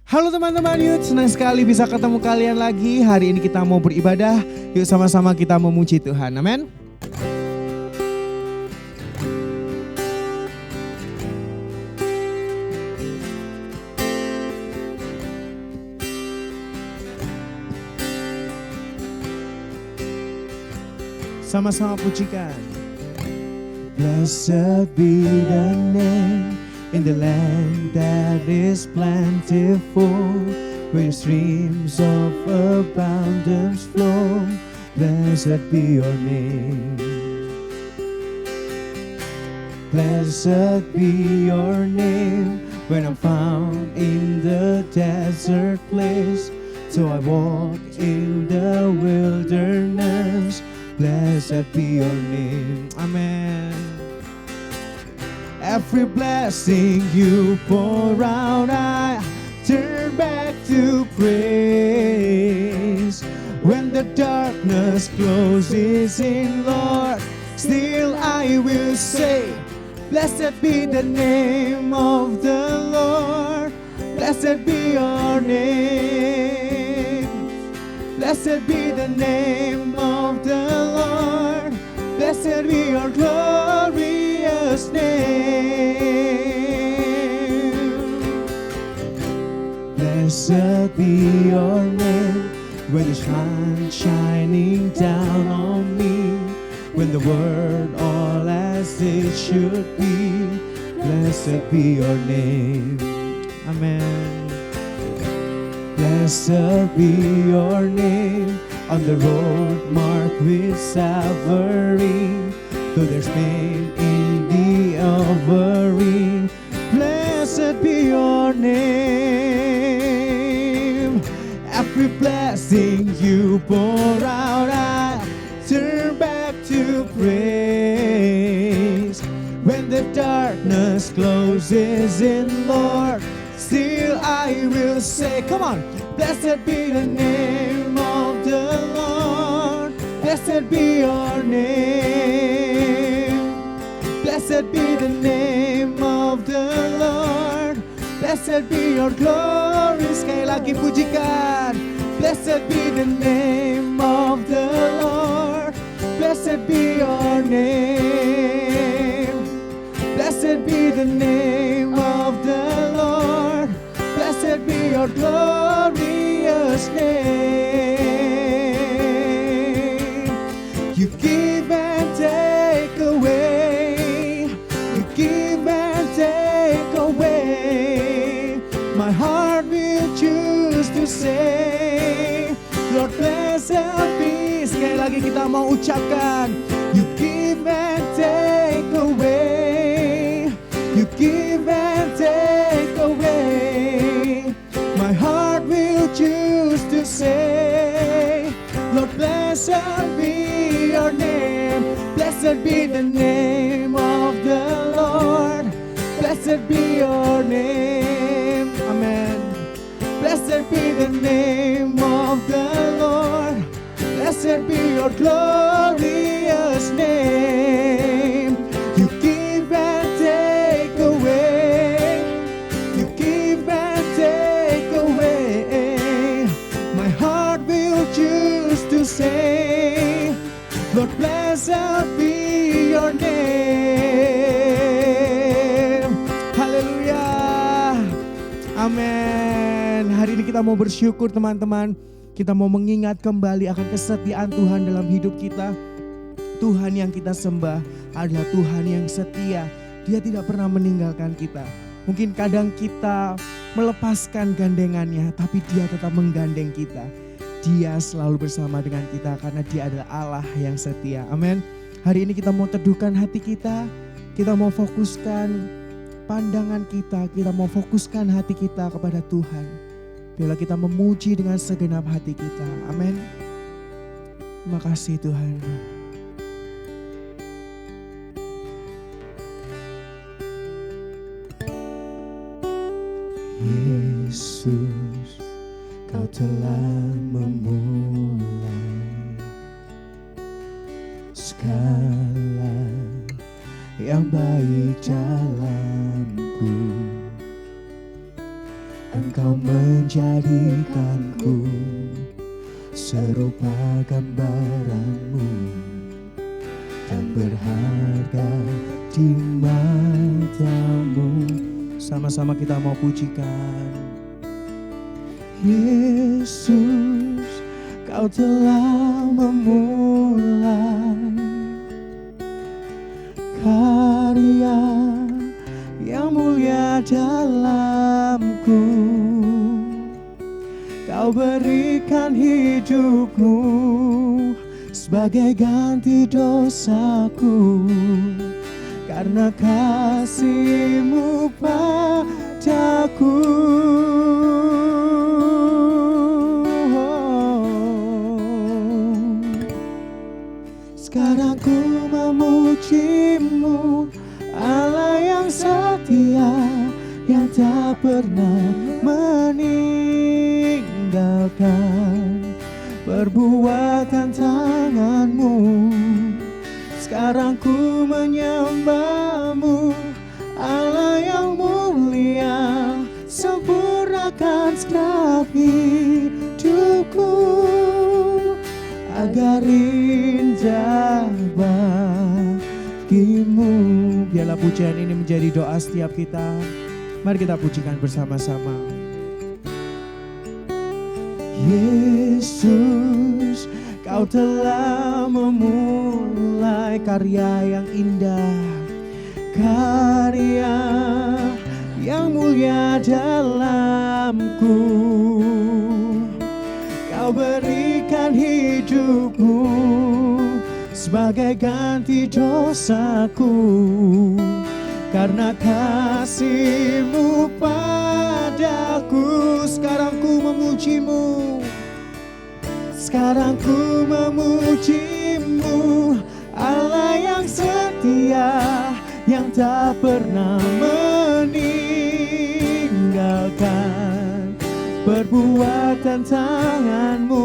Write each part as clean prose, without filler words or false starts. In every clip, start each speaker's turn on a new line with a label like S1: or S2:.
S1: Halo teman-teman, yuk senang sekali bisa ketemu kalian lagi. Hari ini kita mau beribadah, yuk sama-sama kita memuji Tuhan, amin. Sama-sama pujikan. Blessed be the name in the land that is plentiful, where streams of abundance flow. Blessed be your name. Blessed be your name when I'm found in the desert place. So I walk in the wilderness. Blessed be your name. Amen. Every blessing you pour out, I turn back to praise. When the darkness closes in, Lord, still I will say, blessed be the name of the Lord. Blessed be your name. Blessed be the name of the Lord. Blessed be your glorious name. Blessed be your name when the sun shining down on me, when the world all as it should be. Blessed be your name. Amen. Blessed be your name on the road marked with suffering, though there's pain in the offering. Blessed be your name. Every blessing you pour out, I turn back to praise. When the darkness closes in, Lord, still I will say, come on, blessed be the name of the Lord. Blessed be your name. Blessed be the name of the Lord. Blessed be your glory. Sekali lagi pujikan. Blessed be the name of the Lord. Blessed be your name. Blessed be the name of the Lord. Blessed be your glorious name. You give and take away. You give and take away. My heart will choose to say, Lord, blessed be. Sekali lagi kita mau ucapkan, you give and take away. You give and take away. My heart will choose to say, Lord, blessed be your name. Blessed be the name of the Lord. Blessed be your name. Amen. Blessed be the name of the Lord. Blessed be your glorious name. You give and take away. You give and take away. My heart will choose to say, Lord, blessed be your name. Haleluya. Amin. Hari ini kita mau bersyukur teman-teman. Kita mau mengingat kembali akan kesetiaan Tuhan dalam hidup kita. Tuhan yang kita sembah adalah Tuhan yang setia. Dia tidak pernah meninggalkan kita. Mungkin kadang kita melepaskan gandengannya, tapi dia tetap menggandeng kita. Dia selalu bersama dengan kita karena dia adalah Allah yang setia. Amin. Hari ini kita mau teduhkan hati kita. Kita mau fokuskan pandangan kita. Kita mau fokuskan hati kita kepada Tuhan. Biarlah kita memuji dengan segenap hati kita. Amin. Terima kasih Tuhan. Yesus, Kau telah memulai segala yang baik dalamku. Kau menjadikanku serupa gambaranmu dan berharga di matamu. Sama-sama kita mau pujikan. Yesus, Kau telah memulai karya yang mulia dalamku. Kau berikan hidupmu sebagai ganti dosaku, karena kasih-Mu padaku. Sekarang ku memuji-Mu, Allah yang setia, yang tak pernah meninggalkan perbuatan tangan-Mu. Sekarang ku menyembah-Mu, Allah yang mulia, sempurnakan segenap hidupku agar indah bagimu. Biarlah pujian ini menjadi doa setiap kita. Mari kita pujikan bersama-sama. Yesus, Kau telah memulai karya yang indah, karya yang mulia dalamku. Kau berikan hidupmu sebagai ganti dosaku, karena kasih-Mu padaku. Sekarang ku memuji-Mu, sekarang ku memuji-Mu, Allah yang setia, yang tak pernah meninggalkan perbuatan tangan-Mu.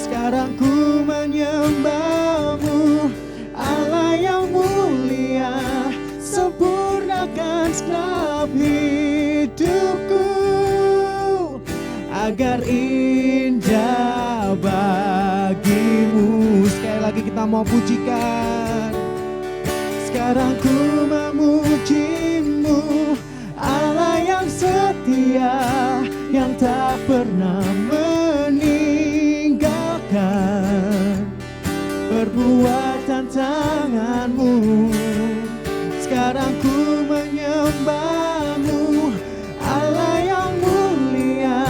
S1: Sekarang ku menyembah-Mu, Allah yang mulia, sempurnakan segenap hidupku agar indah bagimu. Sekali lagi kita mau pujikan. Sekarang ku memuji-Mu, Allah yang setia, yang tak pernah meninggalkan perbuatan tangan-Mu. Sekarang ku menyembah-Mu, Allah yang mulia,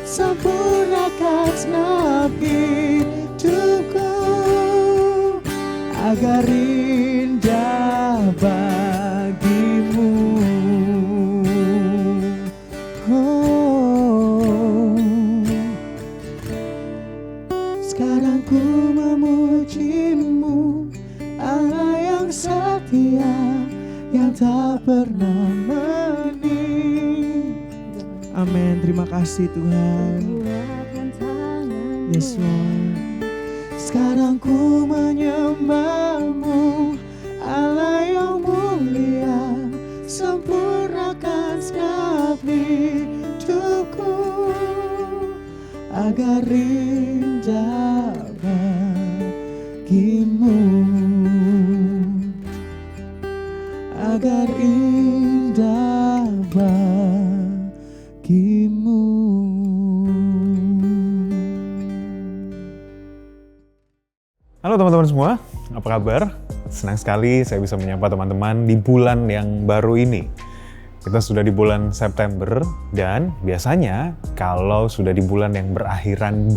S1: sempurnakan segenap hidupku agar indah bagimu. Sekarang ku memuji-Mu, Allah yang setia, yang tak pernah meninggalkan. Amin. Terima kasih Tuhan. Yes Lord. Sekarang ku menyembah-Mu, Allah yang mulia, sempurnakan segenap hidupku agar indah bagimu, agar indah bagimu.
S2: Halo teman-teman semua, apa kabar? Senang sekali saya bisa menyapa teman-teman di bulan yang baru ini. Kita sudah di bulan September, dan biasanya kalau sudah di bulan yang berakhiran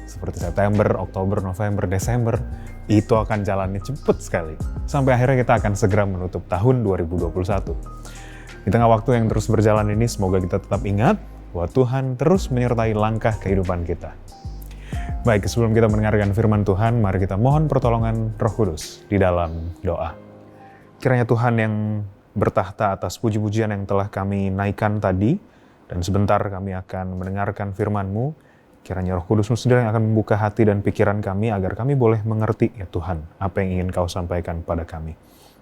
S2: seperti September, Oktober, November, Desember, itu akan jalannya cepet sekali. Sampai akhirnya kita akan segera menutup tahun 2021. Di tengah waktu yang terus berjalan ini, semoga kita tetap ingat bahwa Tuhan terus menyertai langkah kehidupan kita. Baik, sebelum kita mendengarkan firman Tuhan, mari kita mohon pertolongan Roh Kudus di dalam doa. Kiranya Tuhan yang bertahta atas puji-pujian yang telah kami naikkan tadi, dan sebentar kami akan mendengarkan firman-Mu, kiranya Roh Kudus-Mu sendiri yang akan membuka hati dan pikiran kami agar kami boleh mengerti ya Tuhan, apa yang ingin Kau sampaikan pada kami.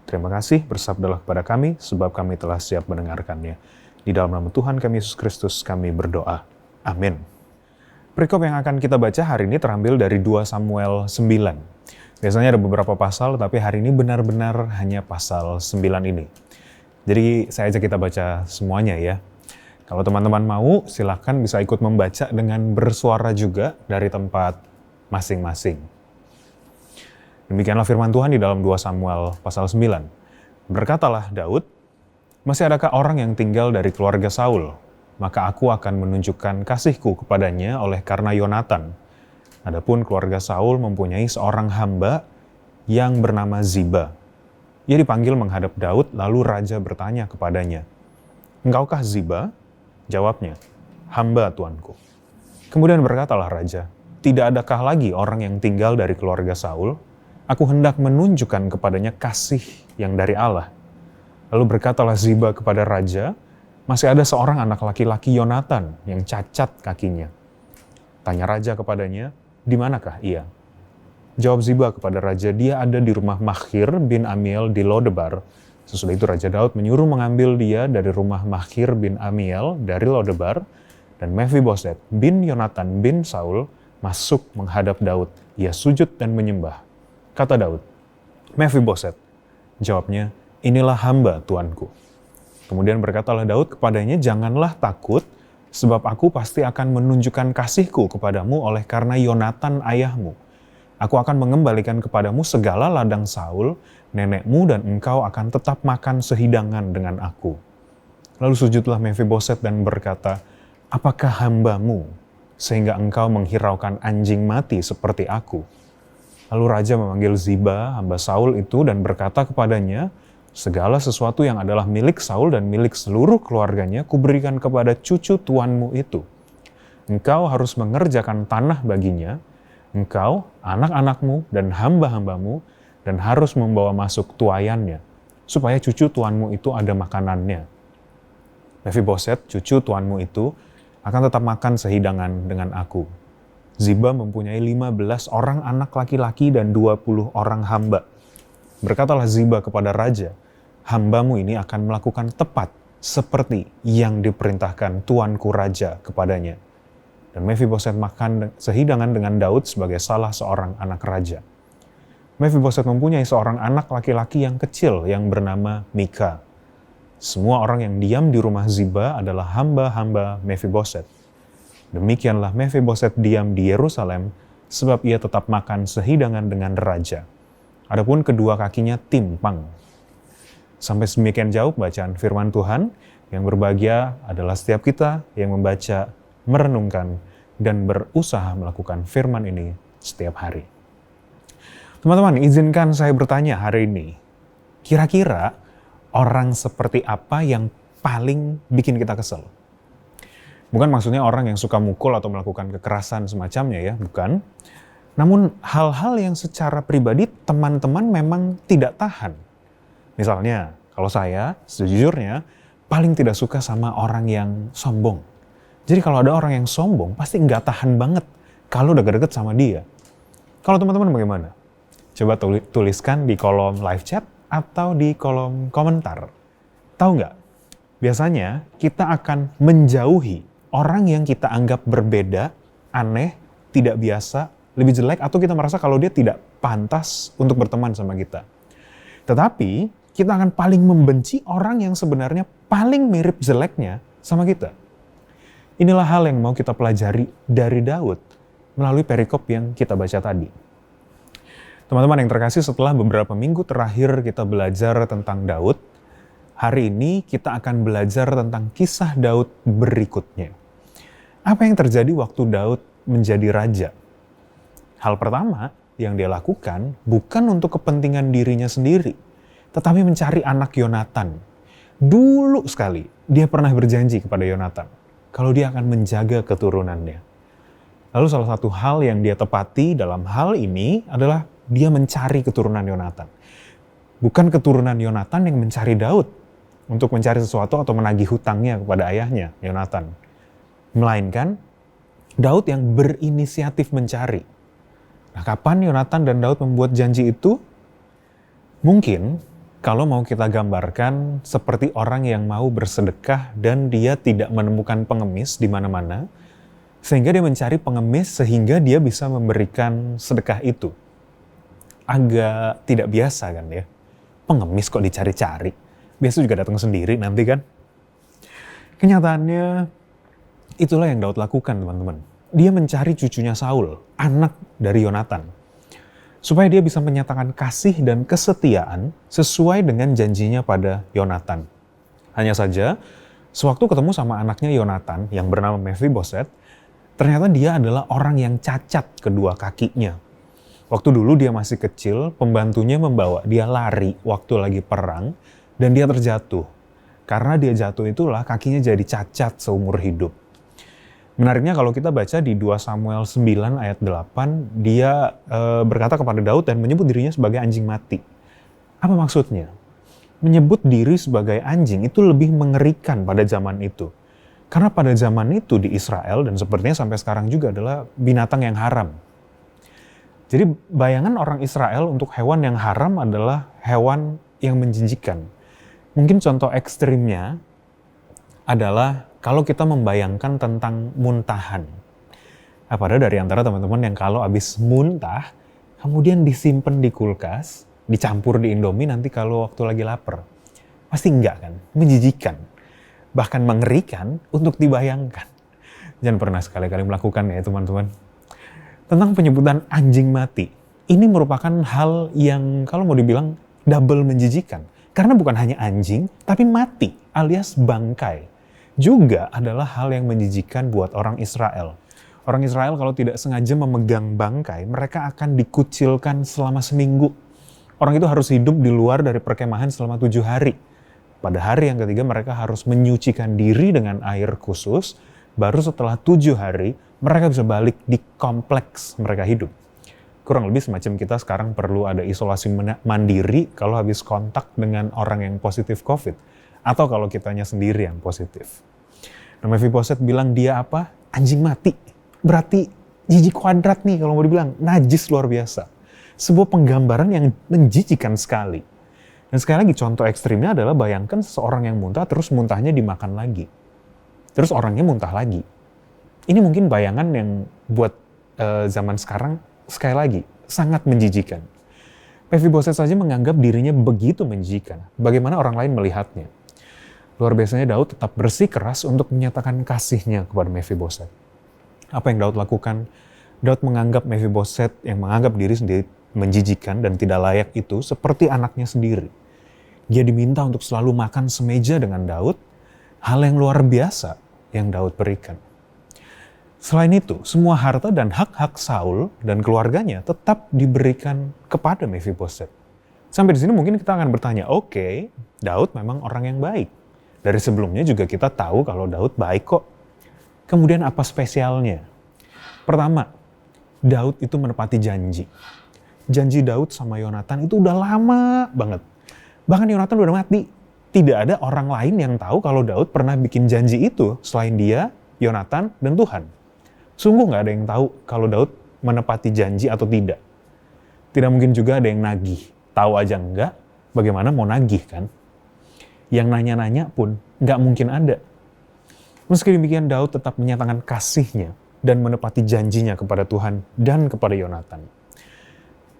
S2: Terima kasih, bersabdalah kepada kami, sebab kami telah siap mendengarkannya. Di dalam nama Tuhan kami Yesus Kristus kami berdoa. Amin. Perikop yang akan kita baca hari ini terambil dari 2 Samuel 9. Biasanya ada beberapa pasal, tapi hari ini benar-benar hanya pasal 9 ini. Jadi saya ajak kita baca semuanya ya. Kalau teman-teman mau, silahkan bisa ikut membaca dengan bersuara juga dari tempat masing-masing. Demikianlah firman Tuhan di dalam 2 Samuel pasal 9. Berkatalah Daud, "Masih adakah orang yang tinggal dari keluarga Saul? Maka aku akan menunjukkan kasihku kepadanya oleh karena Yonatan. Adapun keluarga Saul mempunyai seorang hamba yang bernama Ziba." Ia dipanggil menghadap Daud, lalu raja bertanya kepadanya, "Engkaukah Ziba?" Jawabnya, "Hamba tuanku." Kemudian berkatalah raja, "Tidak adakah lagi orang yang tinggal dari keluarga Saul? Aku hendak menunjukkan kepadanya kasih yang dari Allah." Lalu berkatalah Ziba kepada raja, "Masih ada seorang anak laki-laki Yonatan yang cacat kakinya." Tanya raja kepadanya, "Di manakah ia?" Jawab Ziba kepada raja, "Dia ada di rumah Makhir bin Amiel di Lodebar." Sesudah itu Raja Daud menyuruh mengambil dia dari rumah Makhir bin Amiel dari Lodebar, dan Mephiboset bin Yonatan bin Saul masuk menghadap Daud. Ia sujud dan menyembah. Kata Daud, "Mephiboset." Jawabnya, "Inilah hamba tuanku." Kemudian berkatalah Daud kepadanya, "Janganlah takut, sebab aku pasti akan menunjukkan kasihku kepadamu oleh karena Yonatan ayahmu. Aku akan mengembalikan kepadamu segala ladang Saul, nenekmu, dan engkau akan tetap makan sehidangan dengan aku." Lalu sujudlah Mephiboset dan berkata, "Apakah hambamu, sehingga engkau menghiraukan anjing mati seperti aku?" Lalu raja memanggil Ziba, hamba Saul itu, dan berkata kepadanya, "Segala sesuatu yang adalah milik Saul dan milik seluruh keluarganya, kuberikan kepada cucu tuanmu itu. Engkau harus mengerjakan tanah baginya, engkau, anak-anakmu, dan hamba-hambamu, dan harus membawa masuk tuayannya, supaya cucu tuanmu itu ada makanannya." Mephiboset, cucu tuanmu itu, akan tetap makan sehidangan dengan aku. Ziba mempunyai 15 orang anak laki-laki dan 20 orang hamba. Berkatalah Ziba kepada raja, "Hambamu ini akan melakukan tepat seperti yang diperintahkan tuanku raja kepadanya." Dan Mephiboset makan sehidangan dengan Daud sebagai salah seorang anak raja. Mephiboset mempunyai seorang anak laki-laki yang kecil yang bernama Mika. Semua orang yang diam di rumah Ziba adalah hamba-hamba Mephiboset. Demikianlah Mephiboset diam di Yerusalem, sebab ia tetap makan sehidangan dengan raja. Adapun kedua kakinya timpang. Sampai sedemikian jauh bacaan firman Tuhan. Yang berbahagia adalah setiap kita yang membaca, merenungkan, dan berusaha melakukan firman ini setiap hari. Teman-teman, izinkan saya bertanya hari ini. Kira-kira orang seperti apa yang paling bikin kita kesel? Bukan maksudnya orang yang suka mukul atau melakukan kekerasan semacamnya ya, bukan. Namun hal-hal yang secara pribadi teman-teman memang tidak tahan. Misalnya, kalau saya sejujurnya paling tidak suka sama orang yang sombong. Jadi kalau ada orang yang sombong, pasti nggak tahan banget kalau udah deket sama dia. Kalau teman-teman bagaimana? Coba tuliskan di kolom live chat atau di kolom komentar. Tahu nggak? Biasanya kita akan menjauhi orang yang kita anggap berbeda, aneh, tidak biasa, lebih jelek, atau kita merasa kalau dia tidak pantas untuk berteman sama kita. Tetapi kita akan paling membenci orang yang sebenarnya paling mirip jeleknya sama kita. Inilah hal yang mau kita pelajari dari Daud melalui perikop yang kita baca tadi. Teman-teman yang terkasih, setelah beberapa minggu terakhir kita belajar tentang Daud, hari ini kita akan belajar tentang kisah Daud berikutnya. Apa yang terjadi waktu Daud menjadi raja? Hal pertama yang dia lakukan bukan untuk kepentingan dirinya sendiri, tetapi mencari anak Yonatan. Dulu sekali dia pernah berjanji kepada Yonatan kalau dia akan menjaga keturunannya. Lalu salah satu hal yang dia tepati dalam hal ini adalah dia mencari keturunan Yonatan. Bukan keturunan Yonatan yang mencari Daud untuk mencari sesuatu atau menagih hutangnya kepada ayahnya, Yonatan. Melainkan Daud yang berinisiatif mencari. Nah, kapan Yonatan dan Daud membuat janji itu? Mungkin kalau mau kita gambarkan seperti orang yang mau bersedekah dan dia tidak menemukan pengemis di mana-mana, sehingga dia mencari pengemis sehingga dia bisa memberikan sedekah itu. Agak tidak biasa kan ya? Pengemis kok dicari-cari? Biasa juga datang sendiri nanti kan? Kenyataannya itulah yang Daud lakukan, teman-teman. Dia mencari cucunya Saul, anak dari Yonatan, supaya dia bisa menyatakan kasih dan kesetiaan sesuai dengan janjinya pada Yonatan. Hanya saja, sewaktu ketemu sama anaknya Yonatan yang bernama Mephiboset, ternyata dia adalah orang yang cacat kedua kakinya. Waktu dulu dia masih kecil, pembantunya membawa dia lari waktu lagi perang, dan dia terjatuh. Karena dia jatuh itulah kakinya jadi cacat seumur hidup. Menariknya kalau kita baca di 2 Samuel 9 ayat 8, dia berkata kepada Daud dan menyebut dirinya sebagai anjing mati. Apa maksudnya? Menyebut diri sebagai anjing itu lebih mengerikan pada zaman itu. Karena pada zaman itu di Israel, dan sepertinya sampai sekarang juga, adalah binatang yang haram. Jadi bayangan orang Israel untuk hewan yang haram adalah hewan yang menjijikkan. Mungkin contoh ekstrimnya adalah kalau kita membayangkan tentang muntahan. Ada dari antara teman-teman yang kalau habis muntah, kemudian disimpan di kulkas, dicampur di Indomie nanti kalau waktu lagi lapar. Pasti enggak kan? Menjijikan. Bahkan mengerikan untuk dibayangkan. Jangan pernah sekali-kali melakukan ya teman-teman. Tentang penyebutan anjing mati. Ini merupakan hal yang kalau mau dibilang double menjijikan. Karena bukan hanya anjing, tapi mati alias bangkai. Juga adalah hal yang menjijikan buat orang Israel. Orang Israel kalau tidak sengaja memegang bangkai, mereka akan dikucilkan selama seminggu. Orang itu harus hidup di luar dari perkemahan selama 7 hari. Pada hari yang ketiga mereka harus menyucikan diri dengan air khusus, baru setelah 7 hari mereka bisa balik di kompleks mereka hidup. Kurang lebih semacam kita sekarang perlu ada isolasi mandiri kalau habis kontak dengan orang yang positif COVID. Atau kalau kitanya sendiri yang positif. Nah, Mephiboset bilang dia apa? Anjing mati. Berarti jijik kuadrat nih kalau mau dibilang. Najis luar biasa. Sebuah penggambaran yang menjijikan sekali. Dan sekali lagi contoh ekstrimnya adalah bayangkan seseorang yang muntah terus muntahnya dimakan lagi. Terus orangnya muntah lagi. Ini mungkin bayangan yang buat zaman sekarang sekali lagi sangat menjijikan. Mephiboset saja menganggap dirinya begitu menjijikan. Bagaimana orang lain melihatnya? Luar biasanya Daud tetap bersikeras untuk menyatakan kasihnya kepada Mephiboset. Apa yang Daud lakukan? Daud menganggap Mephiboset yang menganggap diri sendiri menjijikan dan tidak layak itu seperti anaknya sendiri. Dia diminta untuk selalu makan semeja dengan Daud, hal yang luar biasa yang Daud berikan. Selain itu, semua harta dan hak-hak Saul dan keluarganya tetap diberikan kepada Mephiboset. Sampai di sini mungkin kita akan bertanya, oke, Daud memang orang yang baik. Dari sebelumnya juga kita tahu kalau Daud baik kok. Kemudian apa spesialnya? Pertama, Daud itu menepati janji. Janji Daud sama Yonatan itu udah lama banget. Bahkan Yonatan udah mati. Tidak ada orang lain yang tahu kalau Daud pernah bikin janji itu selain dia, Yonatan, dan Tuhan. Sungguh gak ada yang tahu kalau Daud menepati janji atau tidak. Tidak mungkin juga ada yang nagih. Tahu aja enggak, bagaimana mau nagih kan? Yang nanya-nanya pun nggak mungkin ada. Meski demikian Daud tetap menyatakan kasihnya dan menepati janjinya kepada Tuhan dan kepada Yonatan.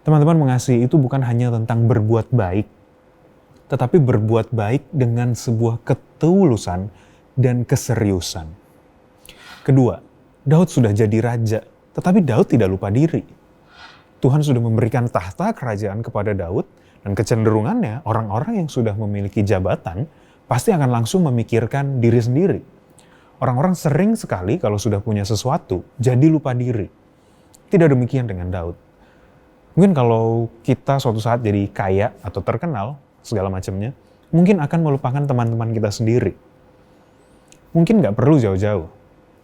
S2: Teman-teman mengasihi itu bukan hanya tentang berbuat baik, tetapi berbuat baik dengan sebuah ketulusan dan keseriusan. Kedua, Daud sudah jadi raja, tetapi Daud tidak lupa diri. Tuhan sudah memberikan tahta kerajaan kepada Daud, dan kecenderungannya orang-orang yang sudah memiliki jabatan pasti akan langsung memikirkan diri sendiri. Orang-orang sering sekali kalau sudah punya sesuatu, jadi lupa diri. Tidak demikian dengan Daud. Mungkin kalau kita suatu saat jadi kaya atau terkenal, segala macamnya, mungkin akan melupakan teman-teman kita sendiri. Mungkin nggak perlu jauh-jauh.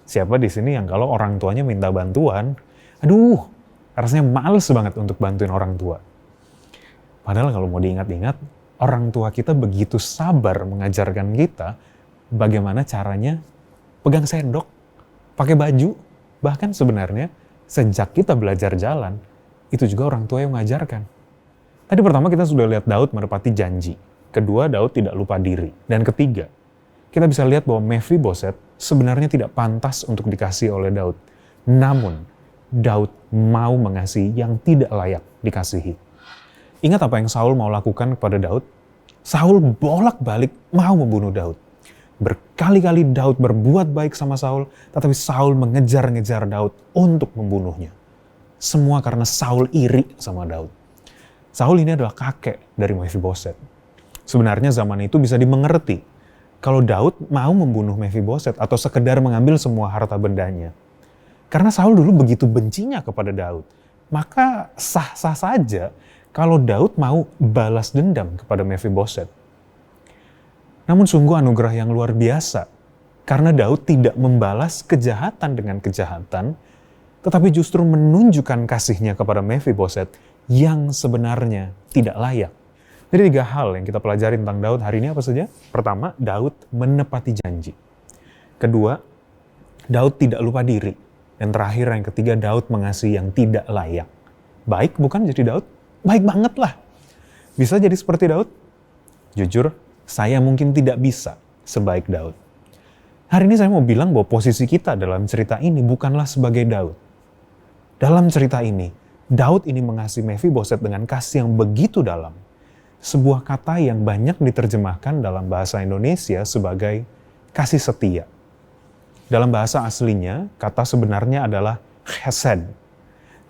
S2: Siapa di sini yang kalau orang tuanya minta bantuan, aduh, rasanya males banget untuk bantuin orang tua. Padahal kalau mau diingat-ingat, orang tua kita begitu sabar mengajarkan kita bagaimana caranya pegang sendok, pakai baju. Bahkan sebenarnya sejak kita belajar jalan, itu juga orang tua yang mengajarkan. Tadi pertama kita sudah lihat Daud menepati janji. Kedua, Daud tidak lupa diri. Dan ketiga, kita bisa lihat bahwa Mephiboset sebenarnya tidak pantas untuk dikasih oleh Daud. Namun, Daud mau mengasihi yang tidak layak dikasihi. Ingat apa yang Saul mau lakukan kepada Daud? Saul bolak-balik mau membunuh Daud. Berkali-kali Daud berbuat baik sama Saul, tetapi Saul mengejar-ngejar Daud untuk membunuhnya. Semua karena Saul iri sama Daud. Saul ini adalah kakek dari Mephiboset. Sebenarnya zaman itu bisa dimengerti kalau Daud mau membunuh Mephiboset atau sekedar mengambil semua harta bendanya. Karena Saul dulu begitu bencinya kepada Daud. Maka sah-sah saja kalau Daud mau balas dendam kepada Mephiboset. Namun sungguh anugerah yang luar biasa. Karena Daud tidak membalas kejahatan dengan kejahatan, tetapi justru menunjukkan kasihnya kepada Mephiboset yang sebenarnya tidak layak. Jadi 3 hal yang kita pelajari tentang Daud hari ini apa saja? Pertama, Daud menepati janji. Kedua, Daud tidak lupa diri. Dan terakhir yang ketiga, Daud mengasihi yang tidak layak. Baik bukan jadi Daud? Baik banget lah. Bisa jadi seperti Daud? Jujur, saya mungkin tidak bisa sebaik Daud. Hari ini saya mau bilang bahwa posisi kita dalam cerita ini bukanlah sebagai Daud. Dalam cerita ini, Daud ini mengasihi Mephiboset dengan kasih yang begitu dalam. Sebuah kata yang banyak diterjemahkan dalam bahasa Indonesia sebagai kasih setia. Dalam bahasa aslinya, kata sebenarnya adalah chesed.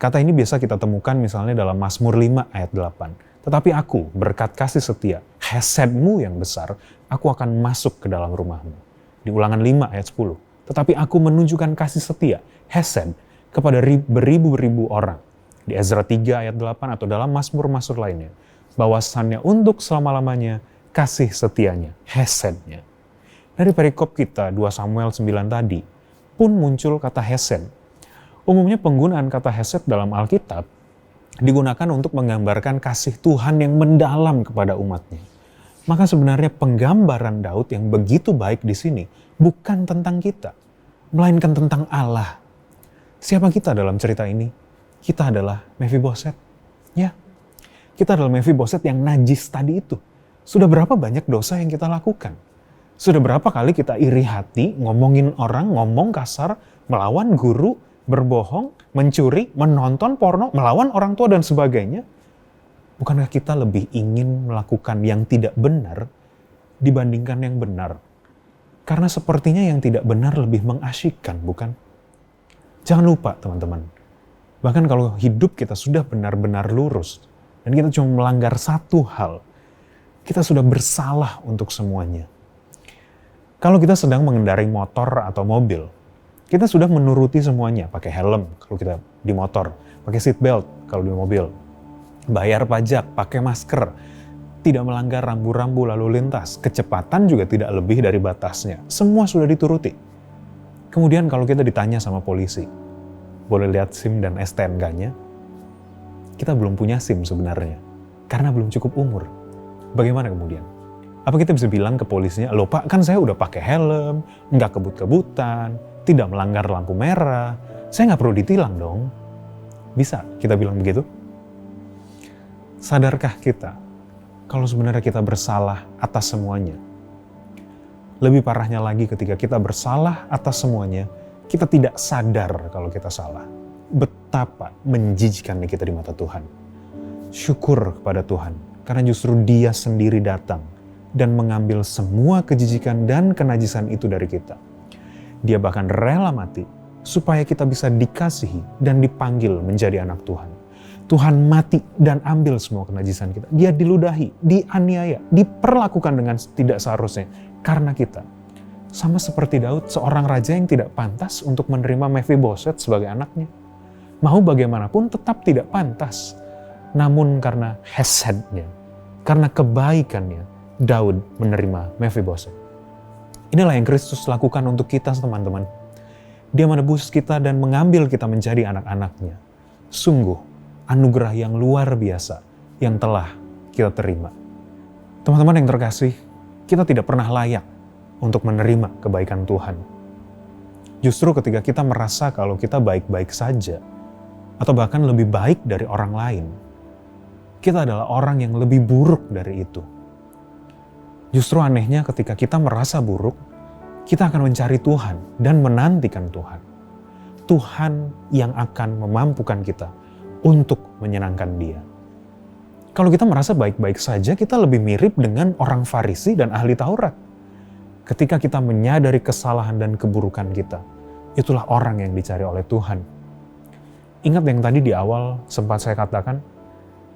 S2: Kata ini biasa kita temukan misalnya dalam Mazmur 5 ayat 8. Tetapi aku, berkat kasih setia, chesedmu yang besar, aku akan masuk ke dalam rumahmu. Di Ulangan 5 ayat 10. Tetapi aku menunjukkan kasih setia, chesed, kepada beribu-ribu orang. Di Ezra 3 ayat 8 atau dalam Mazmur-Mazmur lainnya. Bahwasannya untuk selama-lamanya kasih setianya, hesednya. Dari perikop kita 2 Samuel 9 tadi pun muncul kata hesed. Umumnya penggunaan kata hesed dalam Alkitab digunakan untuk menggambarkan kasih Tuhan yang mendalam kepada umatnya. Maka sebenarnya penggambaran Daud yang begitu baik di sini bukan tentang kita, melainkan tentang Allah. Siapa kita dalam cerita ini? Kita adalah Mephiboset. Ya, kita adalah Mephiboset yang najis tadi itu. Sudah berapa banyak dosa yang kita lakukan? Sudah berapa kali kita iri hati, ngomongin orang, ngomong kasar, melawan guru, berbohong, mencuri, menonton porno, melawan orang tua dan sebagainya? Bukankah kita lebih ingin melakukan yang tidak benar dibandingkan yang benar? Karena sepertinya yang tidak benar lebih mengasyikkan, bukan? Jangan lupa teman-teman. Bahkan kalau hidup kita sudah benar-benar lurus, dan kita cuma melanggar satu hal, kita sudah bersalah untuk semuanya. Kalau kita sedang mengendarai motor atau mobil, kita sudah menuruti semuanya, pakai helm kalau kita di motor, pakai seat belt kalau di mobil, bayar pajak, pakai masker, tidak melanggar rambu-rambu lalu lintas, kecepatan juga tidak lebih dari batasnya, semua sudah dituruti. Kemudian kalau kita ditanya sama polisi, boleh lihat SIM dan STNK-nya? Kita belum punya SIM sebenarnya, karena belum cukup umur. Bagaimana kemudian? Apa kita bisa bilang ke polisinya, loh Pak, kan saya udah pakai helm, nggak kebut-kebutan, tidak melanggar lampu merah, saya nggak perlu ditilang dong. Bisa kita bilang begitu? Sadarkah kita kalau sebenarnya kita bersalah atas semuanya? Lebih parahnya lagi ketika kita bersalah atas semuanya, kita tidak sadar kalau kita salah. Betapa menjijikannya kita di mata Tuhan. Syukur kepada Tuhan, karena justru Dia sendiri datang dan mengambil semua kejijikan dan kenajisan itu dari kita. Dia bahkan rela mati supaya kita bisa dikasihi dan dipanggil menjadi anak Tuhan. Tuhan mati dan ambil semua kenajisan kita. Dia diludahi, dianiaya, diperlakukan dengan tidak seharusnya karena kita. Sama seperti Daud, seorang raja yang tidak pantas untuk menerima Mephiboset sebagai anaknya. Mau bagaimanapun tetap tidak pantas. Namun karena hesednya, karena kebaikannya, Daud menerima Mephiboset. Inilah yang Kristus lakukan untuk kita teman-teman. Dia menebus kita dan mengambil kita menjadi anak-anaknya. Sungguh anugerah yang luar biasa yang telah kita terima. Teman-teman yang terkasih, kita tidak pernah layak untuk menerima kebaikan Tuhan. Justru ketika kita merasa kalau kita baik-baik saja, atau bahkan lebih baik dari orang lain, kita adalah orang yang lebih buruk dari itu. Justru anehnya ketika kita merasa buruk, kita akan mencari Tuhan dan menantikan Tuhan. Tuhan yang akan memampukan kita untuk menyenangkan Dia. Kalau kita merasa baik-baik saja, kita lebih mirip dengan orang Farisi dan ahli Taurat. Ketika kita menyadari kesalahan dan keburukan kita, itulah orang yang dicari oleh Tuhan. Ingat yang tadi di awal sempat saya katakan,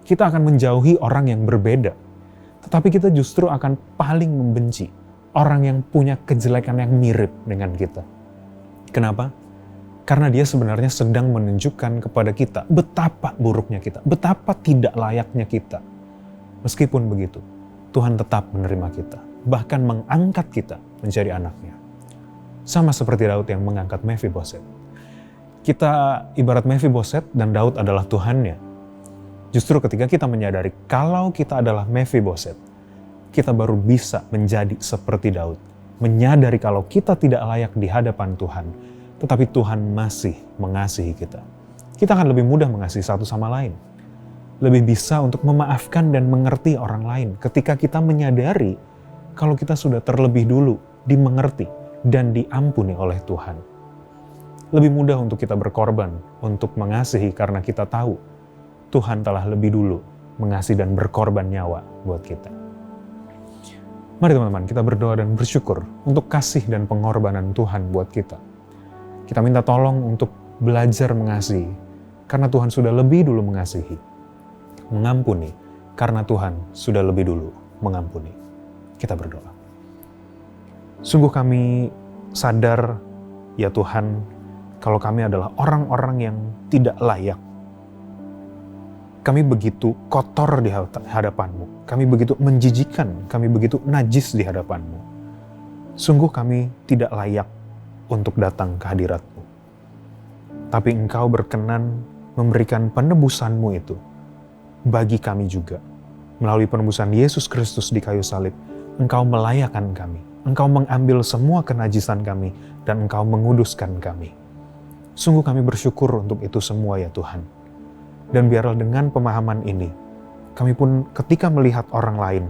S2: kita akan menjauhi orang yang berbeda, tetapi kita justru akan paling membenci orang yang punya kejelekan yang mirip dengan kita. Kenapa? Karena dia sebenarnya sedang menunjukkan kepada kita betapa buruknya kita, betapa tidak layaknya kita. Meskipun begitu, Tuhan tetap menerima kita, bahkan mengangkat kita menjadi anaknya. Sama seperti Daud yang mengangkat Mephiboset. Kita ibarat Mephiboset dan Daud adalah Tuhannya. Justru ketika kita menyadari kalau kita adalah Mephiboset, kita baru bisa menjadi seperti Daud. Menyadari kalau kita tidak layak di hadapan Tuhan, tetapi Tuhan masih mengasihi kita. Kita akan lebih mudah mengasihi satu sama lain. Lebih bisa untuk memaafkan dan mengerti orang lain ketika kita menyadari kalau kita sudah terlebih dulu dimengerti dan diampuni oleh Tuhan. Lebih mudah untuk kita berkorban untuk mengasihi karena kita tahu Tuhan telah lebih dulu mengasihi dan berkorban nyawa buat kita. Mari teman-teman, kita berdoa dan bersyukur untuk kasih dan pengorbanan Tuhan buat kita. Kita minta tolong untuk belajar mengasihi, karena Tuhan sudah lebih dulu mengasihi. Mengampuni, karena Tuhan sudah lebih dulu mengampuni. Kita berdoa. Sungguh kami sadar, ya Tuhan, kalau kami adalah orang-orang yang tidak layak. Kami begitu kotor di hadapan-Mu. Kami begitu menjijikan, kami begitu najis di hadapan-Mu. Sungguh kami tidak layak untuk datang ke hadirat-Mu. Tapi Engkau berkenan memberikan penebusan-Mu itu bagi kami juga. Melalui penebusan Yesus Kristus di kayu salib, Engkau melayakkan kami. Engkau mengambil semua kenajisan kami dan Engkau menguduskan kami. Sungguh kami bersyukur untuk itu semua ya Tuhan. Dan biarlah dengan pemahaman ini, kami pun ketika melihat orang lain,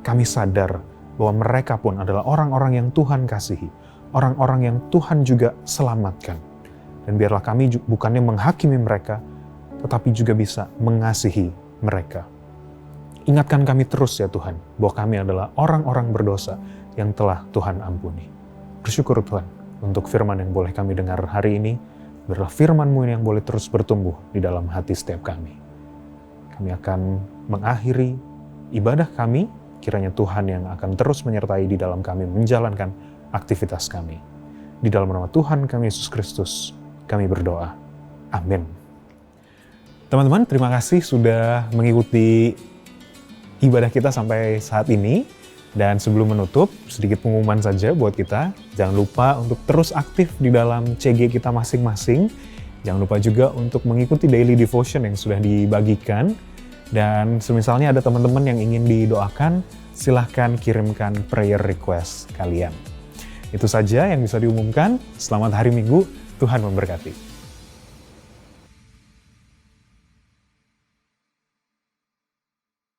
S2: kami sadar bahwa mereka pun adalah orang-orang yang Tuhan kasihi. Orang-orang yang Tuhan juga selamatkan. Dan biarlah kami bukannya menghakimi mereka, tetapi juga bisa mengasihi mereka. Ingatkan kami terus ya Tuhan, bahwa kami adalah orang-orang berdosa yang telah Tuhan ampuni. Bersyukur Tuhan untuk firman yang boleh kami dengar hari ini, biarlah firman-Mu yang boleh terus bertumbuh di dalam hati setiap kami. Kami akan mengakhiri ibadah kami, kiranya Tuhan yang akan terus menyertai di dalam kami menjalankan aktivitas kami. Di dalam nama Tuhan kami Yesus Kristus, kami berdoa. Amin. Teman-teman, terima kasih sudah mengikuti ibadah kita sampai saat ini. Dan sebelum menutup, sedikit pengumuman saja buat kita. Jangan lupa untuk terus aktif di dalam CG kita masing-masing. Jangan lupa juga untuk mengikuti daily devotion yang sudah dibagikan. Dan semisalnya ada teman-teman yang ingin didoakan, silahkan kirimkan prayer request kalian. Itu saja yang bisa diumumkan. Selamat hari Minggu, Tuhan memberkati.